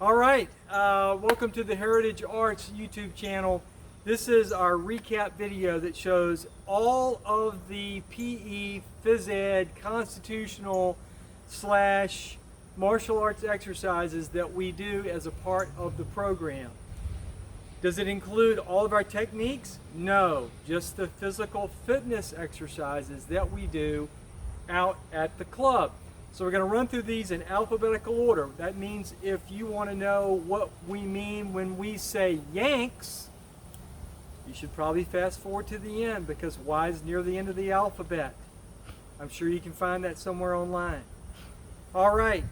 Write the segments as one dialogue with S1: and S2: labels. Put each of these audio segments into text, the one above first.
S1: All right, welcome to the Heritage Arts YouTube channel. This is our recap video that shows all of the PE, phys ed, constitutional / martial arts exercises that we do as a part of the program. Does it include all of our techniques? No, just the physical fitness exercises that we do out at the club. So we're going to run through these in alphabetical order. That means if you want to know what we mean when we say yanks, you should probably fast forward to the end because Y is near the end of the alphabet. I'm sure you can find that somewhere online. All right,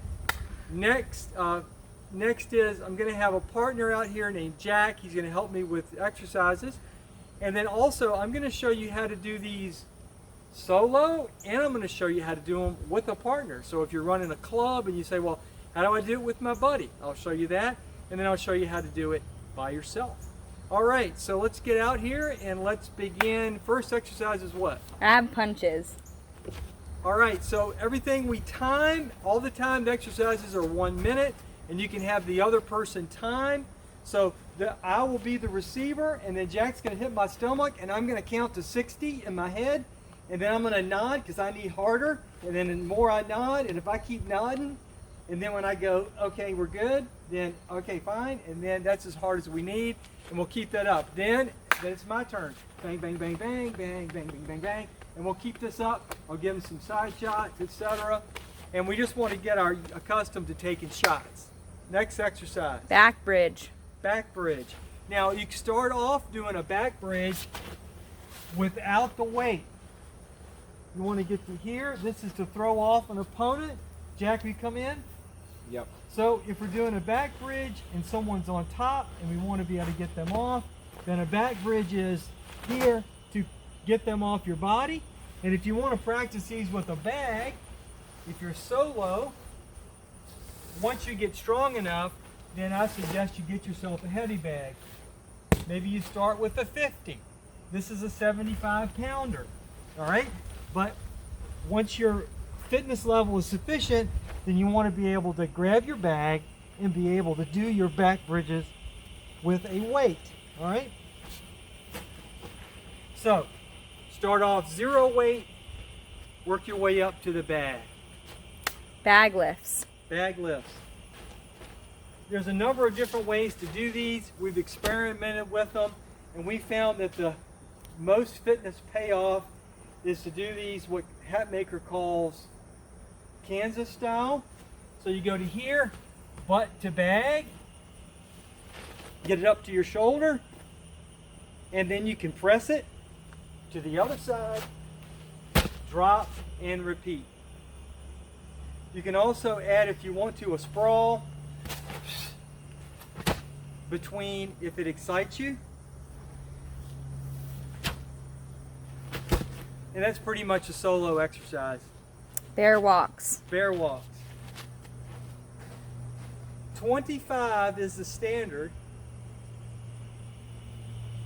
S1: next is I'm going to have a partner out here named Jack. He's going to help me with exercises. And then also I'm going to show you how to do these solo, and I'm going to show you how to do them with a partner. So if you're running a club and you say, well, how do I do it with my buddy? I'll show you that, and then I'll show you how to do it by yourself. All right, so let's get out here and let's begin. First exercise is what?
S2: Ab punches.
S1: All right, so everything we time, all the timed exercises are 1 minute, and you can have the other person time. So I will be the receiver, and then Jack's going to hit my stomach, and I'm going to count to 60 in my head. And then I'm going to nod because I need harder, and then the more I nod, and if I keep nodding, and then when I go, okay, we're good, then okay, fine, and then that's as hard as we need, and we'll keep that up. Then it's my turn. Bang, bang, bang, bang, bang, bang, bang, bang, bang, and we'll keep this up. I'll give them some side shots, etc. And we just want to get accustomed to taking shots. Next exercise.
S2: Back bridge.
S1: Back bridge. Now you can start off doing a back bridge without the weight. You want to get to here. This is to throw off an opponent. Jack, will you come in?
S3: Yep.
S1: So if we're doing a back bridge and someone's on top and we want to be able to get them off, then a back bridge is here to get them off your body. And if you want to practice these with a bag, if you're solo, once you get strong enough, then I suggest you get yourself a heavy bag. Maybe you start with a 50. This is a 75 pounder. All right? But once your fitness level is sufficient, then you want to be able to grab your bag and be able to do your back bridges with a weight. All right? So, start off 0 weight, work your way up to the bag.
S2: Bag lifts.
S1: Bag lifts. There's a number of different ways to do these. We've experimented with them, and we found that the most fitness payoff is to do these what Hatmaker calls Kansas style. So you go to here, butt to bag, get it up to your shoulder, and then you can press it to the other side, drop, and repeat. You can also add, if you want to, a sprawl between, if it excites you. And that's pretty much a solo exercise.
S2: Bear walks.
S1: Bear walks. 25 is the standard,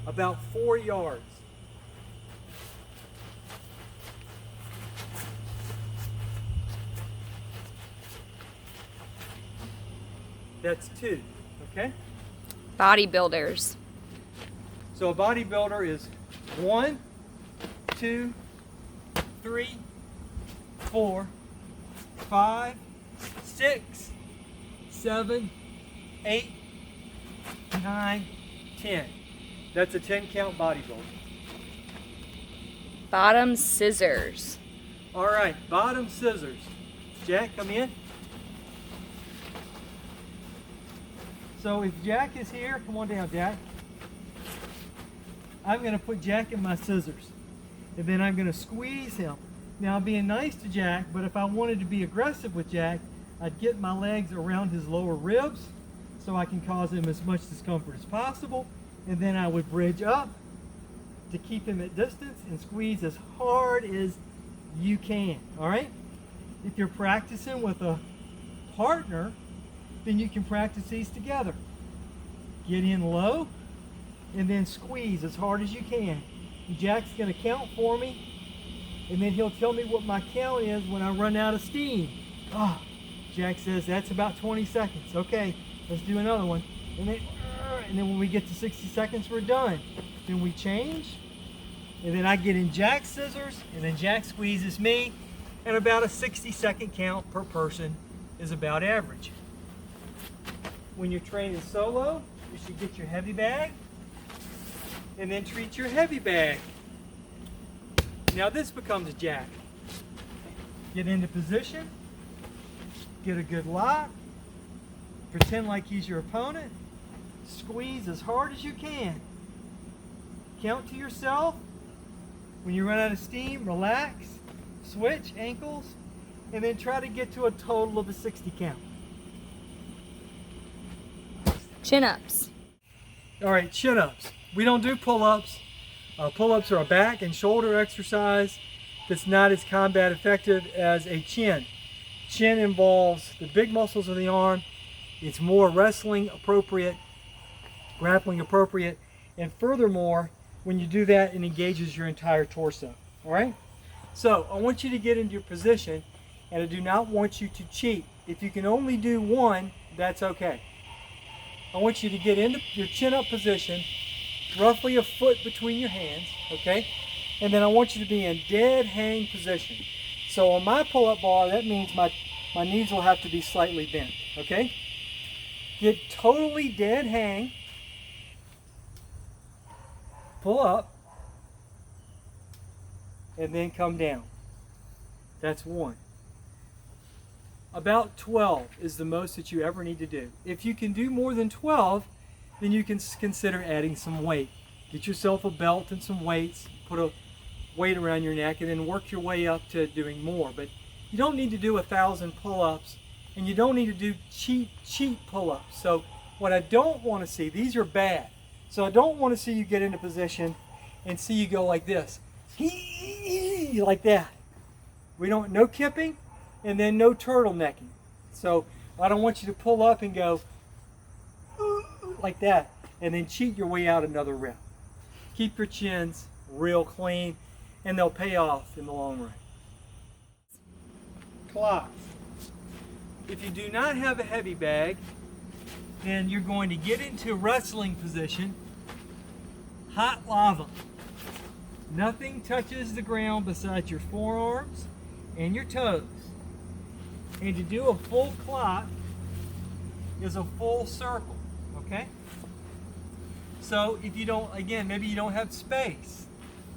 S1: about 4 yards. That's 2, okay?
S2: Bodybuilders.
S1: So a bodybuilder is 1, 2, 3, 4, 5, 6, 7, 8, 9, 10. That's a 10 count bodybuilder.
S2: Bottom scissors.
S1: All right, bottom scissors. Jack, come in. So if Jack is here, come on down, Jack. I'm going to put Jack in my scissors, and then I'm going to squeeze him. Now I'm being nice to Jack, but if I wanted to be aggressive with Jack, I'd get my legs around his lower ribs so I can cause him as much discomfort as possible, and then I would bridge up to keep him at distance and squeeze as hard as you can. All right? If you're practicing with a partner, then you can practice these together. Get in low and then squeeze as hard as you can. Jack's going to count for me, and then he'll tell me what my count is when I run out of steam. Oh, Jack says that's about 20 seconds. Okay, Let's do another one. And then when we get to 60 seconds, we're done. Then we change. And then I get in Jack scissors, and then Jack squeezes me. And about a 60-second count per person is about average. When you're training solo, you should get your heavy bag and then treat your heavy bag. Now this becomes Jack. Get into position, get a good lock, pretend like he's your opponent, squeeze as hard as you can. Count to yourself. When you run out of steam, relax, switch ankles, and then try to get to a total of a 60 count.
S2: Chin-ups.
S1: All right, chin-ups. We don't do pull-ups. Pull-ups are a back and shoulder exercise that's not as combat effective as a chin. Chin involves the big muscles of the arm. It's more wrestling appropriate, grappling appropriate, and furthermore, when you do that, it engages your entire torso. All right? So I want you to get into your position, and I do not want you to cheat. If you can only do one, that's okay. I want you to get into your chin-up position, roughly a foot between your hands, okay? And then I want you to be in dead hang position. So on my pull-up bar, that means my knees will have to be slightly bent, okay? Get totally dead hang, pull up, and then come down. That's one. About 12 is the most that you ever need to do. If you can do more than 12, then you can consider adding some weight. Get yourself a belt and some weights, put a weight around your neck, and then work your way up to doing more. But you don't need to do 1,000 pull-ups, and you don't need to do cheap pull-ups. So what I don't want to see, these are bad. So I don't want to see you get into position and see you go like this, like that. No kipping, and then no turtlenecking. So I don't want you to pull up and go like that, and then cheat your way out another rep. Keep your chins real clean, and they'll pay off in the long run. Clocks. If you do not have a heavy bag, then you're going to get into wrestling position, hot lava. Nothing touches the ground besides your forearms and your toes. And to do a full clock is a full circle, okay? So if you don't, again, maybe you don't have space.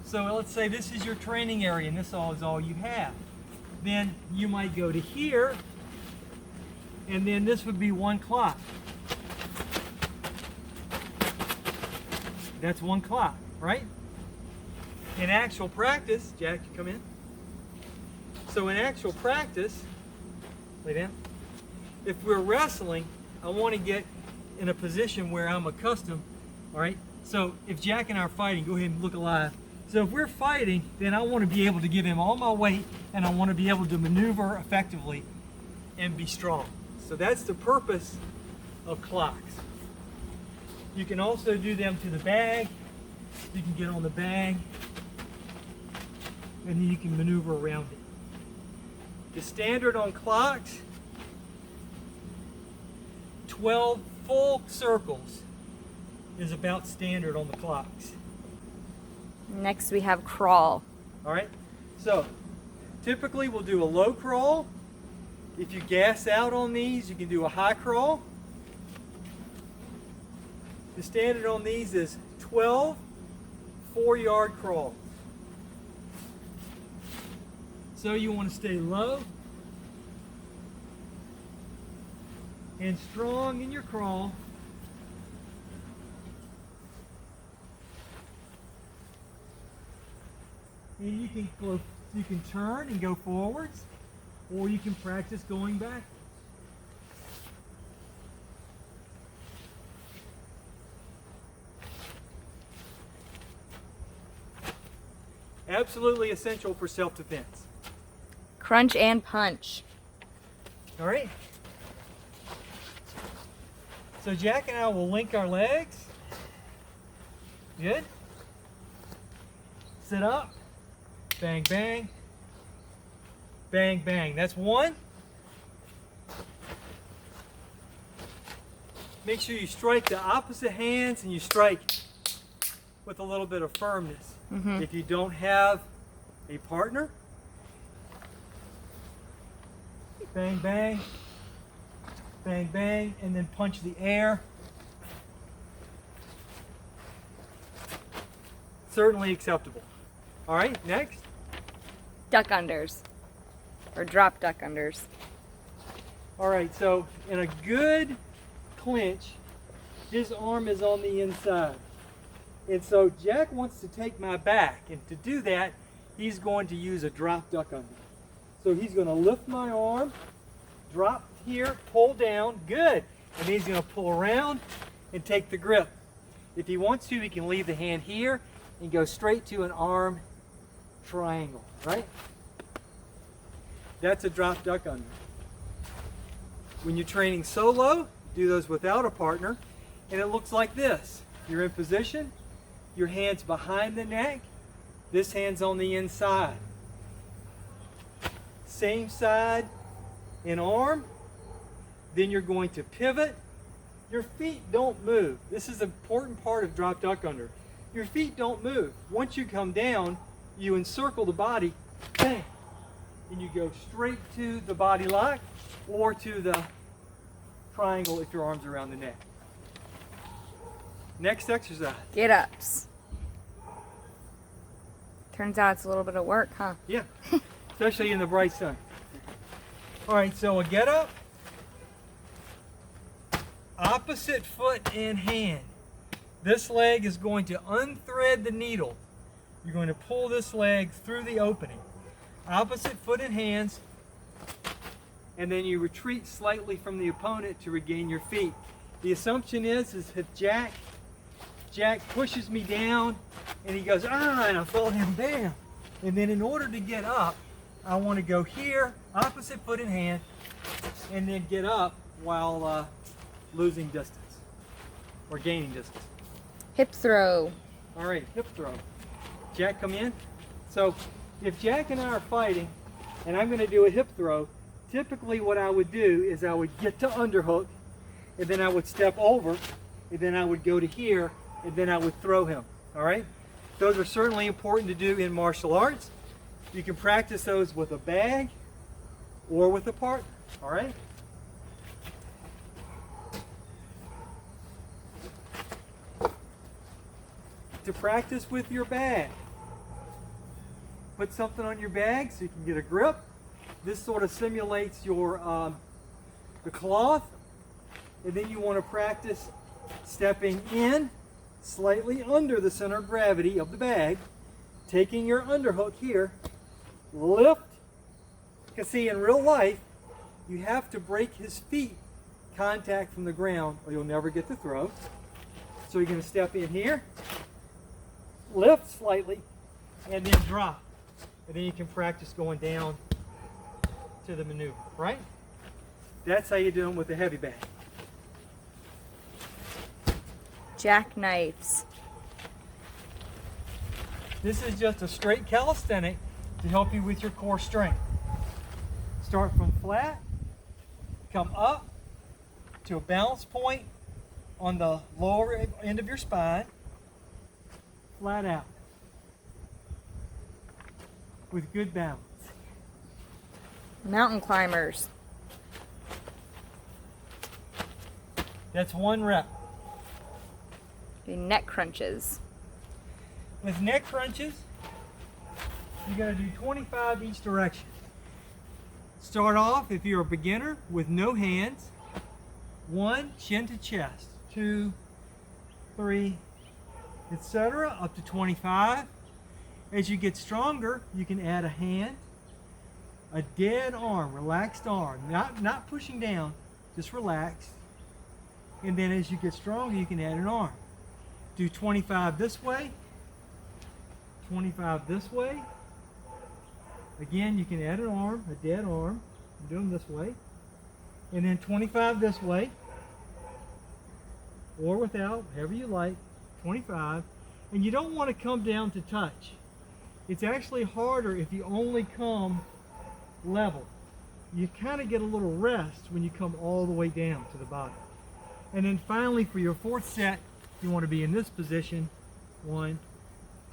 S1: So let's say this is your training area and this is all you have. Then you might go to here, and then this would be one clock. That's one clock, right? In actual practice, Jack, you come in. So in actual practice, lay down. If we're wrestling, I want to get in a position where I'm accustomed, all right? So if Jack and I are fighting, go ahead and look alive. So if we're fighting, then I want to be able to give him all my weight, and I want to be able to maneuver effectively and be strong. So that's the purpose of clocks. You can also do them to the bag. You can get on the bag, and then you can maneuver around it. The standard on clocks, 12 full circles is about standard on the clocks.
S2: Next we have crawl.
S1: All right, so typically we'll do a low crawl. If you gas out on these, you can do a high crawl. The standard on these is 12 4-yard crawls. So you want to stay low and strong in your crawl. And you can turn and go forwards, or you can practice going back. Absolutely essential for self-defense.
S2: Crunch and punch.
S1: All right. So Jack and I will link our legs. Good. Sit up. Bang, bang. Bang, bang. That's one. make sure you strike the opposite hands and you strike with a little bit of firmness. If you don't have a partner, bang, bang, bang, bang, and then punch the air. Certainly acceptable. All right, next.
S2: Duck-unders. Or drop duck-unders.
S1: All right, so in a good clinch, his arm is on the inside. And so Jack wants to take my back, and to do that, he's going to use a drop duck-under. So he's going to lift my arm, drop here, pull down, good. And he's going to pull around and take the grip. If he wants to, he can leave the hand here and go straight to an arm triangle, right? That's a drop duck-under. When you're training solo, do those without a partner, and it looks like this. You're in position, your hand's behind the neck, this hand's on the inside. Same side and arm, then you're going to pivot. Your feet don't move. This is an important part of drop duck-under. Your feet don't move. Once you come down, you encircle the body, bang, and you go straight to the body lock or to the triangle if your arms are around the neck. Next exercise.
S2: Get-ups. Turns out it's a little bit of work, huh?
S1: Yeah, especially in the bright sun. All right, so a get-up, opposite foot and hand. This leg is going to unthread the needle. You're going to pull this leg through the opening. Opposite foot and hands, and then you retreat slightly from the opponent to regain your feet. The assumption is if Jack pushes me down and he goes, and I fall him down. And then in order to get up, I want to go here, opposite foot in hand, and then get up while losing distance or gaining distance.
S2: Hip throw.
S1: All right, hip throw. Jack, come in. So if Jack and I are fighting and I'm going to do a hip throw, typically what I would do is I would get to underhook, and then I would step over, and then I would go to here, and then I would throw him. All right? Those are certainly important to do in martial arts. You can practice those with a bag or with a partner. All right? To practice with your bag, put something on your bag so you can get a grip. This sort of simulates your the cloth, and then you want to practice stepping in slightly under the center of gravity of the bag, taking your underhook here, lift. You can see in real life, you have to break his feet contact from the ground or you'll never get the throw. So you're going to step in here, lift slightly, and then drop. And then you can practice going down to the maneuver, right? That's how you do them with the heavy bag.
S2: Jackknives.
S1: This is just a straight calisthenic to help you with your core strength. Start from flat, come up to a balance point on the lower end of your spine, flat out, with good balance.
S2: Mountain climbers.
S1: That's 1 rep.
S2: The neck crunches.
S1: With neck crunches, you're going to do 25 each direction. Start off, if you're a beginner, with no hands. 1, chin to chest. 2, 3, etc. Up to 25. As you get stronger, you can add a hand, a dead arm, relaxed arm, not pushing down, just relax. And then as you get stronger, you can add an arm. Do 25 this way, 25 this way. Again, you can add an arm, a dead arm, do them this way. And then 25 this way, or without, however you like, 25. And you don't want to come down to touch. It's actually harder if you only come level. You kind of get a little rest when you come all the way down to the bottom. And then finally for your fourth set, you want to be in this position. 1,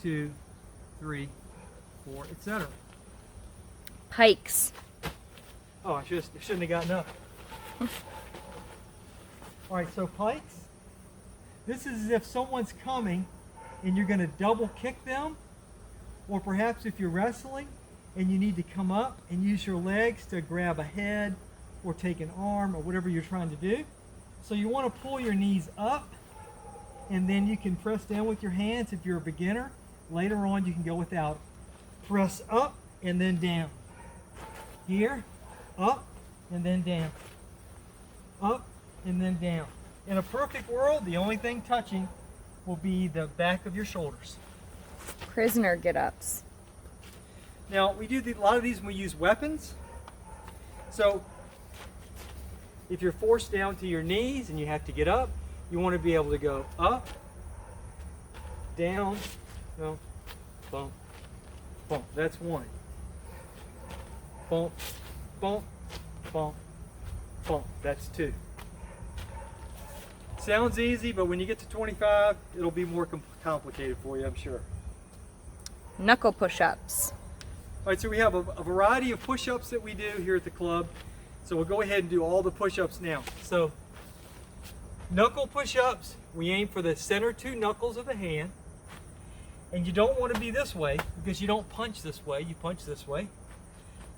S1: 2, 3, 4, etc.
S2: Pikes.
S1: Oh, I shouldn't have gotten up. All right, so pikes. This is as if someone's coming and you're going to double kick them, or perhaps if you're wrestling and you need to come up and use your legs to grab a head or take an arm or whatever you're trying to do. So you want to pull your knees up, and then you can press down with your hands if you're a beginner. Later on you can go without it. Press up and then down. Here, up and then down. Up and then down. In a perfect world, the only thing touching will be the back of your shoulders.
S2: Prisoner get-ups.
S1: Now, we do a lot of these when we use weapons. So, if you're forced down to your knees and you have to get up, you want to be able to go up, down, no, bump, bump. That's one. Bump, bump, bump, bump. That's 2. Sounds easy, but when you get to 25, it'll be more complicated for you, I'm sure.
S2: Knuckle push-ups.
S1: All right, so we have a variety of push-ups that we do here at the club. So we'll go ahead and do all the push-ups now. So knuckle push-ups, we aim for the center 2 knuckles of the hand. And you don't want to be this way because you don't punch this way, you punch this way.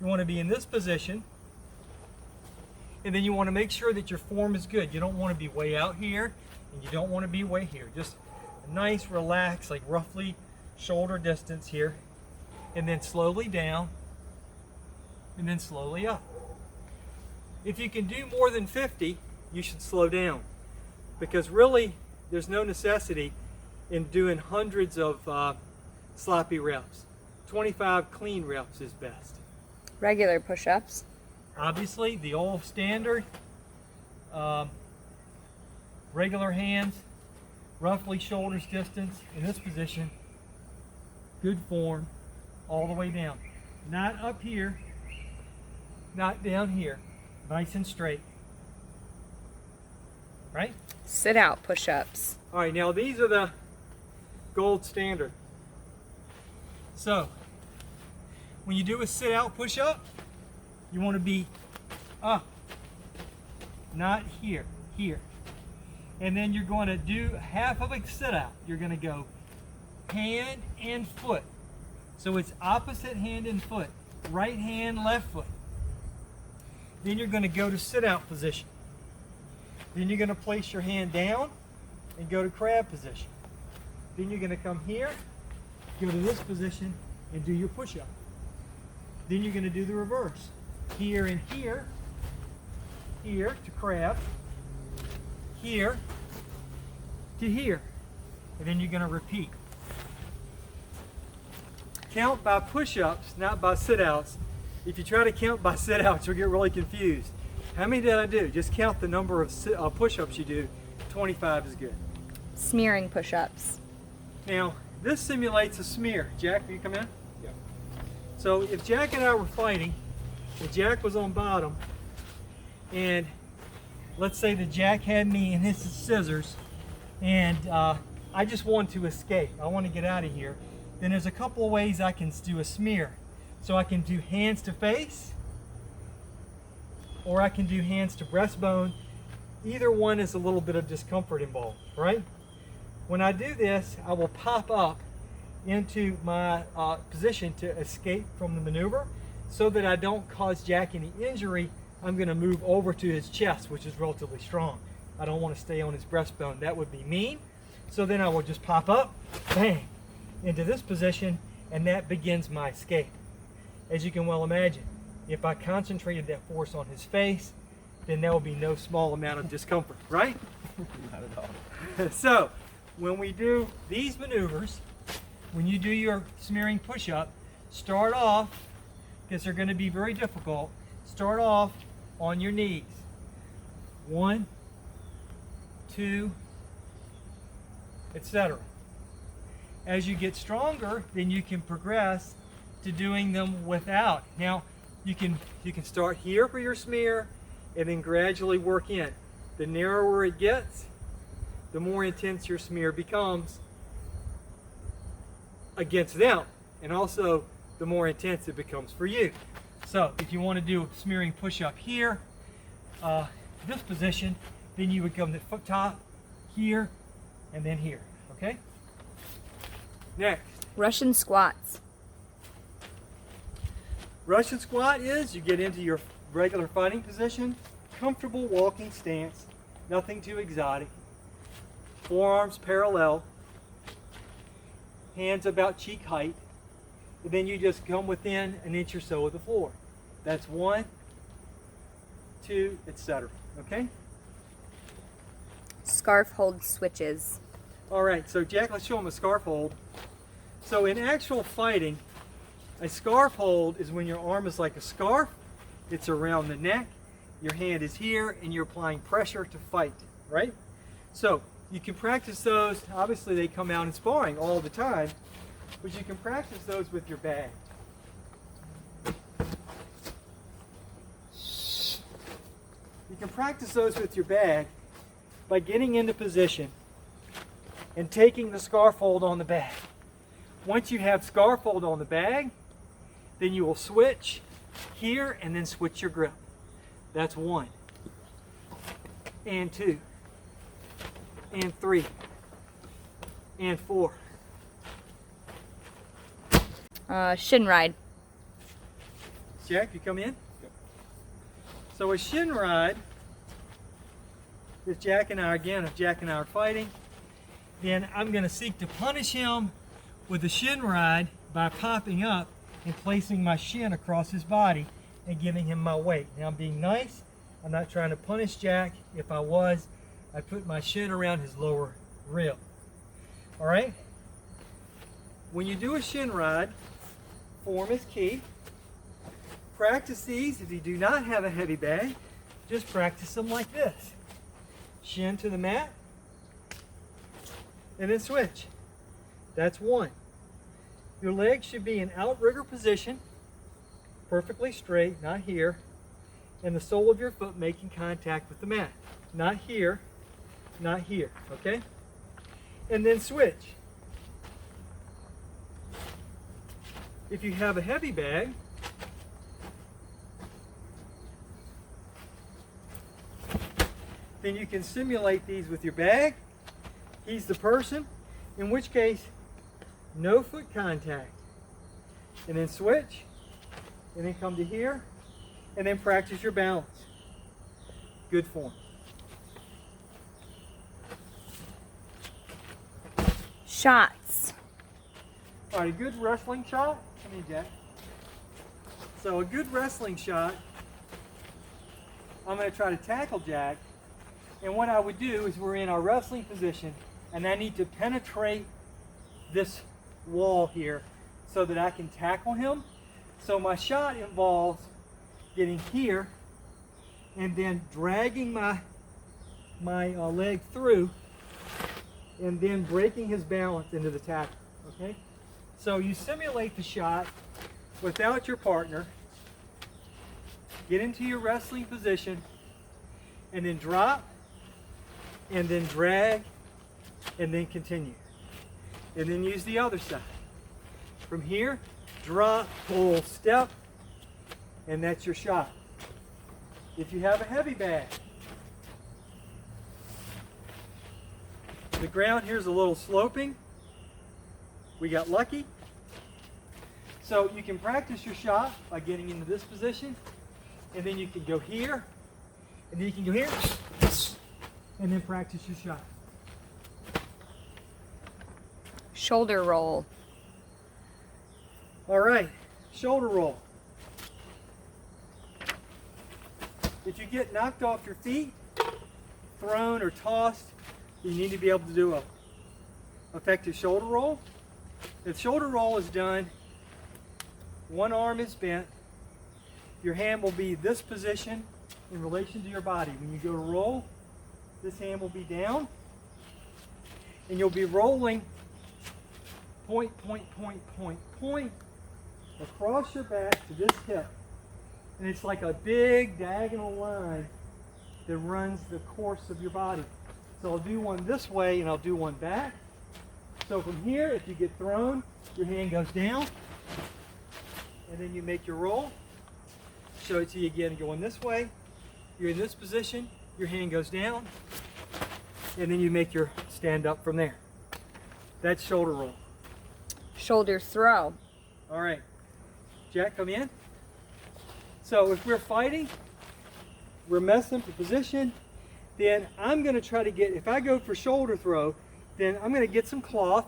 S1: You want to be in this position. And then you want to make sure that your form is good. You don't want to be way out here and you don't want to be way here. Just a nice, relaxed, like roughly shoulder distance here. And then slowly down and then slowly up. If you can do more than 50, you should slow down, because really there's no necessity in doing hundreds of sloppy reps. 25 clean reps is best.
S2: Regular push-ups.
S1: Obviously the old standard, regular hands, roughly shoulders distance in this position, good form, all the way down. Not up here, not down here. Nice and straight. Right?
S2: Sit-out push-ups.
S1: All right, now these are the gold standard. So, when you do a sit-out push-up, you want to be up, not here, here. And then you're going to do half of a sit-out. You're going to go hand and foot. So it's opposite hand and foot. Right hand, left foot. Then you're going to go to sit-out position. Then you're going to place your hand down and go to crab position. Then you're going to come here, go to this position, and do your push-up. Then you're going to do the reverse. Here and here, here to crab, here to here. And then you're going to repeat. Count by push-ups, not by sit-outs. If you try to count by sit-outs, you'll get really confused. How many did I do? Just count the number of push-ups you do. 25 is good.
S2: Smearing push-ups.
S1: Now, this simulates a smear. Jack, will you come in?
S3: Yeah.
S1: So if Jack and I were fighting, and Jack was on bottom, and let's say that Jack had me in his scissors, and I just want to escape. I want to get out of here. Then there's a couple of ways I can do a smear. So I can do hands to face, or I can do hands to breastbone. Either one is a little bit of discomfort involved, right? When I do this, I will pop up into my position to escape from the maneuver. So that I don't cause Jack any injury, I'm going to move over to his chest, which is relatively strong. I don't want to stay on his breastbone. That would be mean. So then I will just pop up, bang, into this position, and that begins my escape. As you can well imagine, if I concentrated that force on his face, then there will be no small amount of discomfort, right?
S3: Not at all.
S1: So, when we do these maneuvers, when you do your smearing push-up, start off, because they're going to be very difficult, start off on your knees. 1, 2, etc. As you get stronger, then you can progress to doing them without. Now, you can start here for your smear and then gradually work in. The narrower it gets, the more intense your smear becomes against them, and also the more intense it becomes for you. So if you want to do a smearing push-up here, this position, then you would come to the foot top here and then here. Okay? Next.
S2: Russian squats.
S1: Russian squat is you get into your regular fighting position, comfortable walking stance, nothing too exotic. Forearms parallel, hands about cheek height, and then you just come within an inch or so of the floor. That's 1, 2, etc. Okay?
S2: Scarf hold switches.
S1: All right, so Jack, let's show him a scarf hold. So in actual fighting, a scarf hold is when your arm is like a scarf, it's around the neck, your hand is here, and you're applying pressure to fight, right? So you can practice those. Obviously they come out in sparring all the time, but you can practice those with your bag. You can practice those with your bag by getting into position and taking the scarf hold on the bag. Once you have scarf hold on the bag, then you will switch here and then switch your grip. That's 1, and 2, and 3, and 4.
S2: Shin Ride.
S1: Jack, you come in? Yep. So a Shin Ride, if Jack and I are fighting, then I'm going to seek to punish him with the Shin Ride by popping up and placing my shin across his body and giving him my weight. Now I'm being nice. I'm not trying to punish Jack. If I was, I'd put my shin around his lower rib. All right? When you do a Shin Ride, form is key. Practice these. If you do not have a heavy bag, just practice them like this. Shin to the mat, and then switch. That's 1. Your legs should be in outrigger position, perfectly straight, not here, and the sole of your foot making contact with the mat. Not here, not here, okay? And then switch. If you have a heavy bag, then you can simulate these with your bag. He's the person, in which case, no foot contact. And then switch, and then come to here, and then practice your balance. Good form.
S2: Shots.
S1: All right, a good wrestling shot. Come in, Jack. So a good wrestling shot, I'm going to try to tackle Jack. And what I would do is we're in our wrestling position, and I need to penetrate this wall here so that I can tackle him. So my shot involves getting here and then dragging my leg through and then breaking his balance into the tackle, okay? So you simulate the shot without your partner, get into your wrestling position, and then drop, and then drag, and then continue. And then use the other side. From here, drop, pull, step, and that's your shot. If you have a heavy bag, the ground here is a little sloping. We got lucky. So you can practice your shot by getting into this position, and then you can go here, and then you can go here, and then practice your shot.
S2: Shoulder roll.
S1: All right, shoulder roll. If you get knocked off your feet, thrown or tossed, you need to be able to do a effective shoulder roll. If shoulder roll is done, one arm is bent, your hand will be this position in relation to your body. When you go to roll, this hand will be down, and you'll be rolling point, point, point, point, point across your back to this hip. And it's like a big diagonal line that runs the course of your body. So I'll do one this way and I'll do one back. So from here, if you get thrown, your hand goes down, and then you make your roll. Show it to you again, going this way. You're in this position, your hand goes down, and then you make your stand up from there. That's shoulder roll.
S2: Shoulder throw.
S1: All right, Jack, come in. So if we're fighting, we're messing for position, then I'm gonna try to get, if I go for shoulder throw, then I'm gonna get some cloth,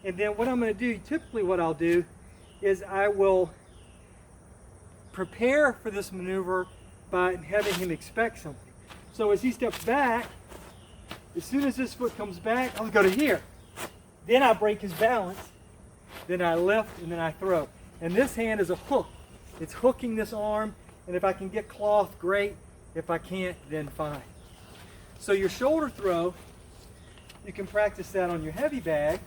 S1: and then what I'm gonna do, typically what I'll do, is I will prepare for this maneuver by having him expect something. So as he steps back, as soon as this foot comes back, I'll go to here. Then I break his balance, then I lift, and then I throw. And this hand is a hook. It's hooking this arm, and if I can get cloth, great. If I can't, then fine. So your shoulder throw, you can practice that on your heavy bag.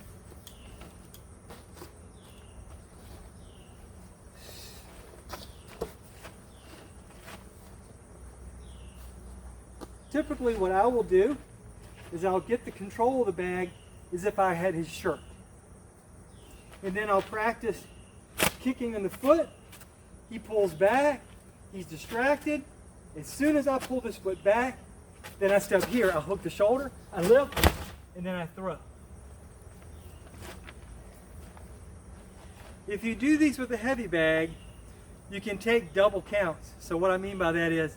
S1: Typically what I will do is I'll get the control of the bag as if I had his shirt. And then I'll practice kicking in the foot. He pulls back, he's distracted. As soon as I pull this foot back, then I step here, I hook the shoulder, I lift, and then I throw. If you do these with a heavy bag, you can take double counts. So what I mean by that is,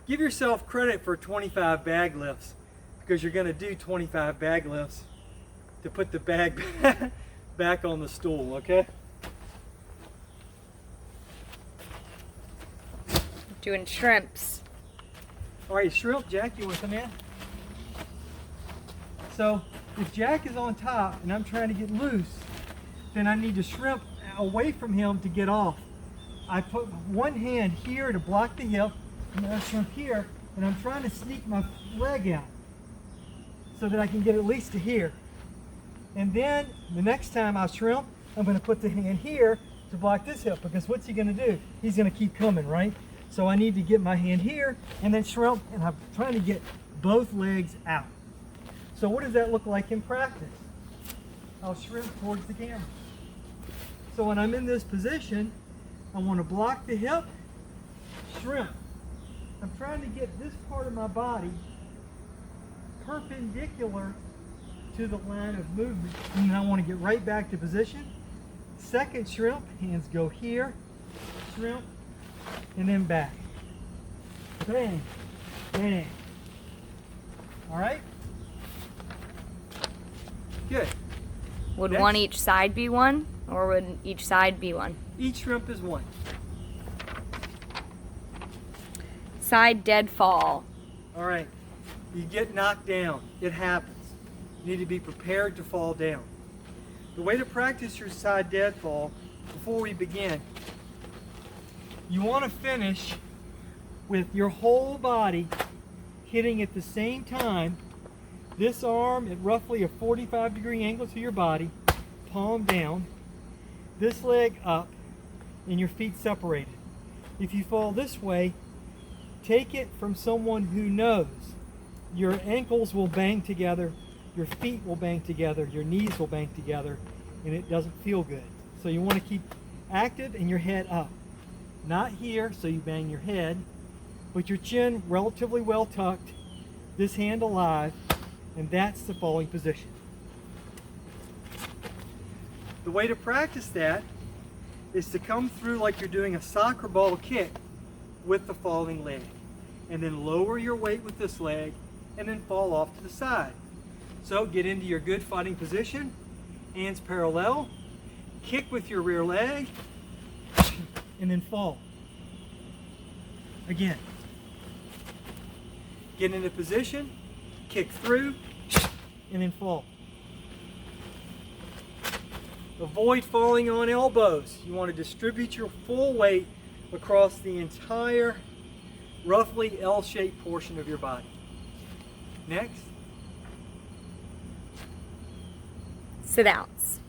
S1: give yourself credit for 25 bag lifts, because you're gonna do 25 bag lifts to put the bag back on the stool, okay?
S2: Doing shrimps.
S1: All right, shrimp, Jack, you want to come in? So if Jack is on top and I'm trying to get loose, then I need to shrimp away from him to get off. I put one hand here to block the hip, and I shrimp here, and I'm trying to sneak my leg out so that I can get at least to here. And then the next time I shrimp, I'm going to put the hand here to block this hip, because what's he going to do? He's going to keep coming, right? So I need to get my hand here and then shrimp, and I'm trying to get both legs out. So what does that look like in practice? I'll shrimp towards the camera. So when I'm in this position, I want to block the hip, shrimp. I'm trying to get this part of my body perpendicular to the line of movement, and then I want to get right back to position. Second shrimp, hands go here, shrimp, and then back. Bang, bang. All right? Good.
S2: Would
S1: Next.
S2: one each side be one, or would each side be one?
S1: Each shrimp is one.
S2: Side deadfall.
S1: All right. You get knocked down. It happens. You need to be prepared to fall down. The way to practice your side deadfall, before we begin, you want to finish with your whole body hitting at the same time, this arm at roughly a 45-degree angle to your body, palm down, this leg up, and your feet separated. If you fall this way, take it from someone who knows. Your ankles will bang together, your feet will bang together, your knees will bang together, and it doesn't feel good. So you want to keep active and your head up. Not here, so you bang your head, but your chin relatively well tucked, this hand alive, and that's the falling position. The way to practice that is to come through like you're doing a soccer ball kick with the falling leg, and then lower your weight with this leg, and then fall off to the side. So get into your good fighting position, hands parallel, kick with your rear leg, and then fall. Again. Get into position, kick through, and then fall. Avoid falling on elbows. You want to distribute your full weight across the entire roughly L-shaped portion of your body. Next.
S2: Sit-outs.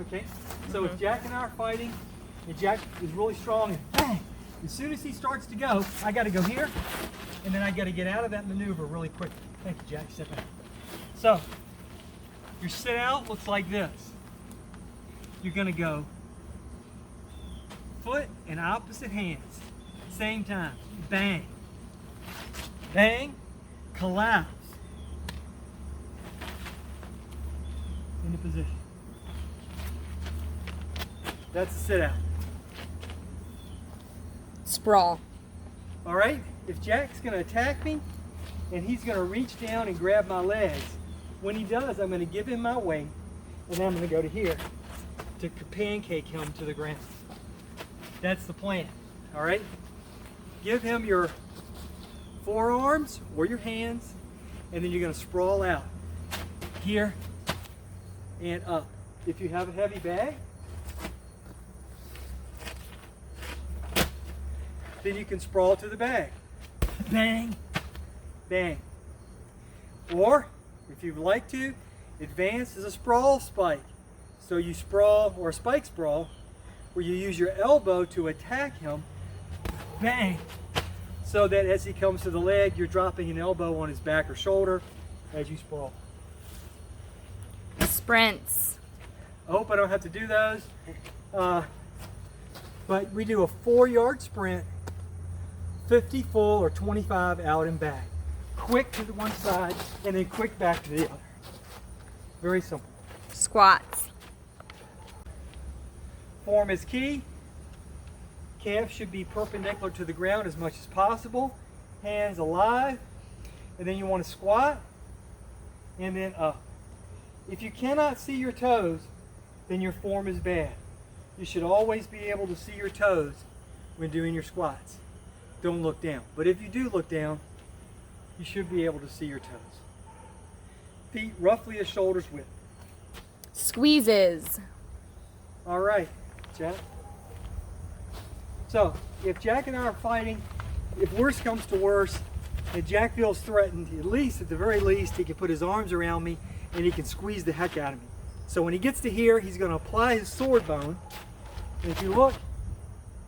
S1: Okay, so if Jack and I are fighting, and Jack is really strong, and bang, As soon as he starts to go, I got to go here, and then I got to get out of that maneuver really quick. Thank you, Jack. Sit back. So, your sit out looks like this. You're going to go foot and opposite hands, same time. Bang, bang, collapse into position. That's a sit out.
S2: Sprawl.
S1: All right, if Jack's going to attack me and he's going to reach down and grab my legs, when he does, I'm going to give him my weight, and then I'm going to go to here to pancake him to the ground. That's the plan. All right, give him your forearms or your hands, and then you're going to sprawl out here and up. If you have a heavy bag, then you can sprawl to the bag. Bang, bang. Or, if you'd like to, advance as a sprawl spike. So you sprawl, or a spike sprawl, where you use your elbow to attack him. Bang. So that as he comes to the leg, you're dropping an elbow on his back or shoulder as you sprawl.
S2: Sprints.
S1: I hope I don't have to do those. But we do a 4-yard sprint, 50 full or 25 out and back. Quick to the one side and then quick back to the other. Very simple.
S2: Squats.
S1: Form is key. Calf should be perpendicular to the ground as much as possible. Hands alive. And then you want to squat and then up. If you cannot see your toes, then your form is bad. You should always be able to see your toes when doing your squats. Don't look down. But if you do look down, you should be able to see your toes. Feet roughly a shoulder's width.
S2: Squeezes.
S1: All right, Jack. So, if Jack and I are fighting, if worse comes to worse, and Jack feels threatened, at least, at the very least, he can put his arms around me and he can squeeze the heck out of me. So when he gets to here, he's going to apply his sword bone. And if you look,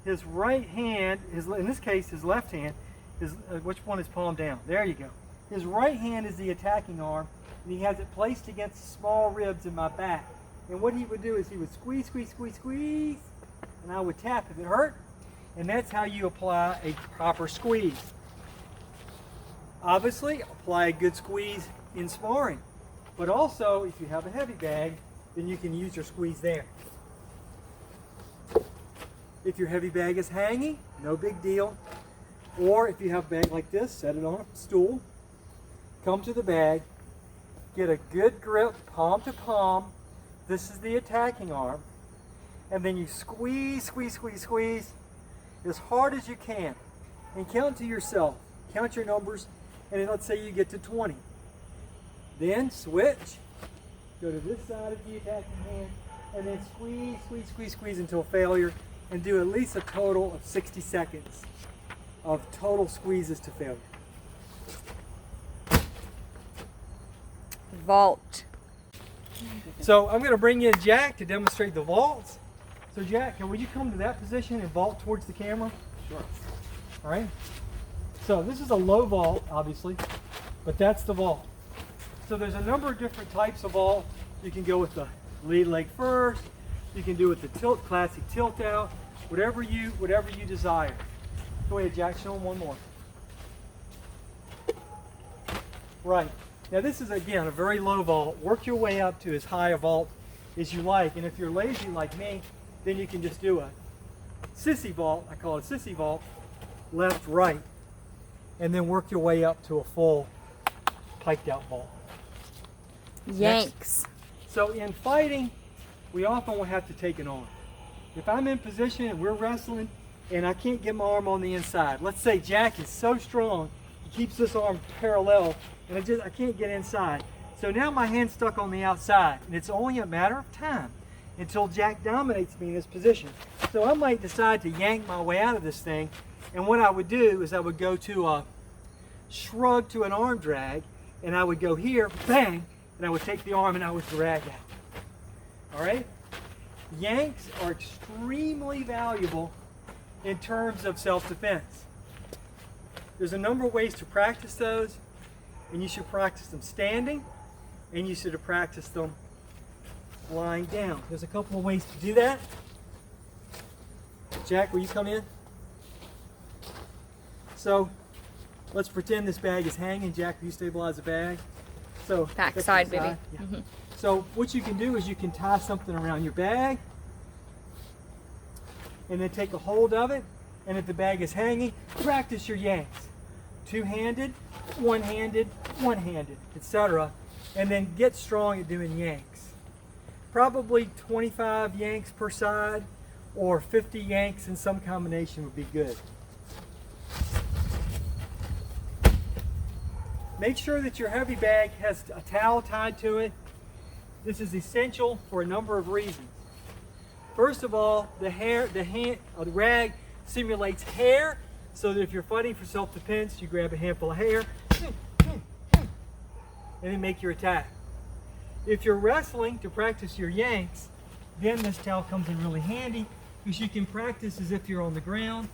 S1: his right hand, in this case, his left hand, which one is palm down? There you go. His right hand is the attacking arm, and he has it placed against the small ribs in my back. And what he would do is he would squeeze, squeeze, squeeze, squeeze, and I would tap if it hurt. And that's how you apply a proper squeeze. Obviously, apply a good squeeze in sparring. But also, if you have a heavy bag, then you can use your squeeze there. If your heavy bag is hanging, no big deal. Or if you have a bag like this, set it on a stool, come to the bag, get a good grip, palm to palm. This is the attacking arm. And then you squeeze, squeeze, squeeze, squeeze as hard as you can. And count to yourself. Count your numbers, and then let's say you get to 20. Then switch, go to this side of the attacking hand, and then squeeze, squeeze, squeeze, squeeze until failure, and do at least a total of 60 seconds of total squeezes to failure.
S2: Vault.
S1: So I'm going to bring in Jack to demonstrate the vaults. So Jack, would you come to that position and vault towards the camera?
S3: Sure.
S1: All right. So this is a low vault, obviously, but that's the vault. So there's a number of different types of vault. You can go with the lead leg first. You can do it with the classic tilt out. Whatever you desire. Go ahead, Jack. Show them one more. Right. Now this is again a very low vault. Work your way up to as high a vault as you like. And if you're lazy like me, then you can just do a sissy vault. I call it a sissy vault. Left, right, and then work your way up to a full piked out vault.
S2: Yanks.
S1: Next. So in fighting, we often will have to take an arm. If I'm in position and we're wrestling and I can't get my arm on the inside, let's say Jack is so strong, he keeps this arm parallel and I can't get inside. So now my hand's stuck on the outside, and it's only a matter of time until Jack dominates me in this position. So I might decide to yank my way out of this thing, and what I would do is I would go to a shrug to an arm drag, and I would go here, bang, and I would take the arm and I would drag out. All right? Yanks are extremely valuable in terms of self-defense. There's a number of ways to practice those, and you should practice them standing, and you should practice them lying down. There's a couple of ways to do that. Jack, will you come in? So let's pretend this bag is hanging. Jack, will you stabilize the bag? So
S2: Back
S1: that's
S2: side,
S1: the
S2: baby.
S1: Yeah. So what you can do is you can tie something around your bag and then take a hold of it, and if the bag is hanging, practice your yanks. Two-handed, one-handed, one-handed, etc. And then get strong at doing yanks. Probably 25 yanks per side or 50 yanks in some combination would be good. Make sure that your heavy bag has a towel tied to it. This is essential for a number of reasons. First of all, the rag simulates hair, so that if you're fighting for self-defense, you grab a handful of hair and then make your attack. If you're wrestling to practice your yanks, then this towel comes in really handy because you can practice as if you're on the ground,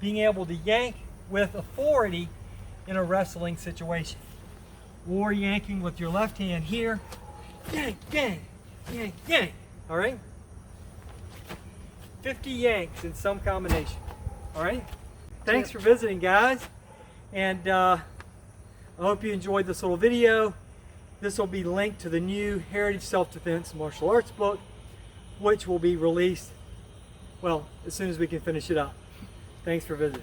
S1: being able to yank with authority in a wrestling situation. Or yanking with your left hand here, yank, yank, yank, yank, all right? 50 yanks in some combination, all right? Thanks for visiting, guys, and I hope you enjoyed this little video. This will be linked to the new Heritage Self-Defense Martial Arts book, which will be released, well, as soon as we can finish it up. Thanks for visiting.